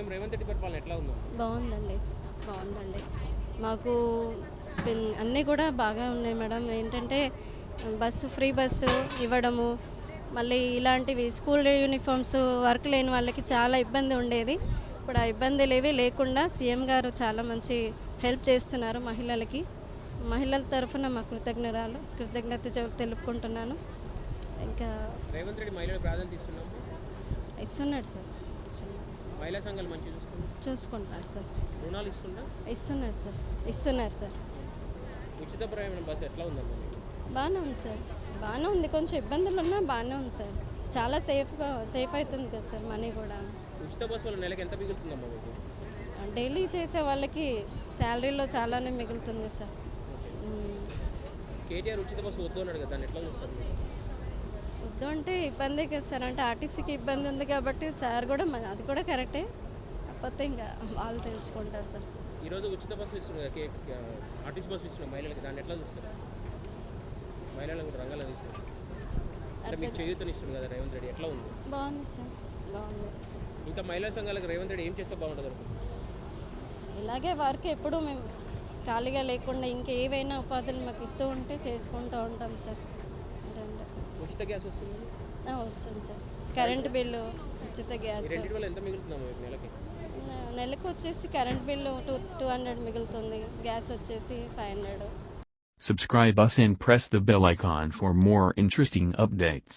CM Revanth Reddy పరిపాలన ఎట్లా ఉందో? బాగుందండి, బాగుందండి. మాకు అన్నీ కూడా బాగా ఉన్నాయి మేడం. ఏంటంటే ఫ్రీ బస్సు ఇవ్వడము, మళ్ళీ ఇలాంటివి స్కూల్ యూనిఫామ్స్ వర్క్ లేని వాళ్ళకి చాలా ఇబ్బంది ఉండేది. ఇప్పుడు ఆ ఇబ్బందులు ఏవి లేకుండా సీఎం గారు చాలా మంచి హెల్ప్ చేస్తున్నారు మహిళలకి. మహిళల తరఫున మా కృతజ్ఞత తెలుపుకుంటున్నాను. ఇంకా రేవంత్ రెడ్డి మహిళలకు ప్రాధాన్యత ఇస్తున్నాడు సార్, మహిళా సంఘాలు మంచిగా చూసుకుంటున్నారు సార్. రుణాలు ఇస్తున్నారు సార్. ఉచిత ప్రయాణం బస్సు ఎట్లా ఉందమ్మా? బాగానే ఉంది సార్, బాగానే ఉంది. కొంచెం ఇబ్బందులు ఉన్నా బాగానే ఉంది సార్. చాలా సేఫ్ అవుతుంది కదా సార్ మనీ కూడా. ఉచిత బస్సు వల్ల నెలకు ఎంత మిగులుతుందమ్మా మీకు? డైలీ చేసే వాళ్ళకి శాలరీలో చాలానే మిగులుతుంది సార్. కేటీఆర్ ఉచిత బస్సు వద్దు అన్నాడు కదా, దాన్ని ఎట్లా చూస్తారు? వద్దు అంటే ఇబ్బంది కదా సార్. అంటే ఆర్టీసీకి ఇబ్బంది ఉంది కాబట్టి సార్ కూడా అది కూడా కరెక్టే. కాకపోతే ఇంకా వాళ్ళు తెలుసుకుంటారు సార్. ఈరోజు ఉచిత బస్సు ఇస్తున్నారు, ఆర్టీసీ బస్సు ఇస్తున్నారు మహిళలకి, దాన్ని ఎట్లా చూస్తారు? మహిళలకు కూడా రంగాలు తీస్తున్నారు అంటే మీకు చేయూతనిస్తుంది కదా రేవంత్ రెడ్డి, ఎట్లా ఉంది? బాగుంది సార్, బాగుంది. ఇంకా మహిళా సంఘాలకు రేవంత్ రెడ్డి ఏం చేస్తే బాగుంటుంది అనుకుంటున్నారు? ఇలాగే వర్క్ ఎప్పుడు మేము ఖాళీగా లేకుండా ఇంకేవైనా ఉపాధులు మాకు ఇస్తూ ఉంటే చేసుకుంటూ ఉంటాం సార్. ఉచిత గ్యాస్ వస్తుంది? వస్తుంది సార్. కరెంట్ బిల్లు, ఉచిత గ్యాస్. ఎంత మిగులుతుందమ్మా నెలకి? నెలకు వచ్చేసి కరెంట్ బిల్లు 200 మిగులుతుంది, గ్యాస్ వచ్చేసి 500. Subscribe us and press the bell icon for more interesting updates.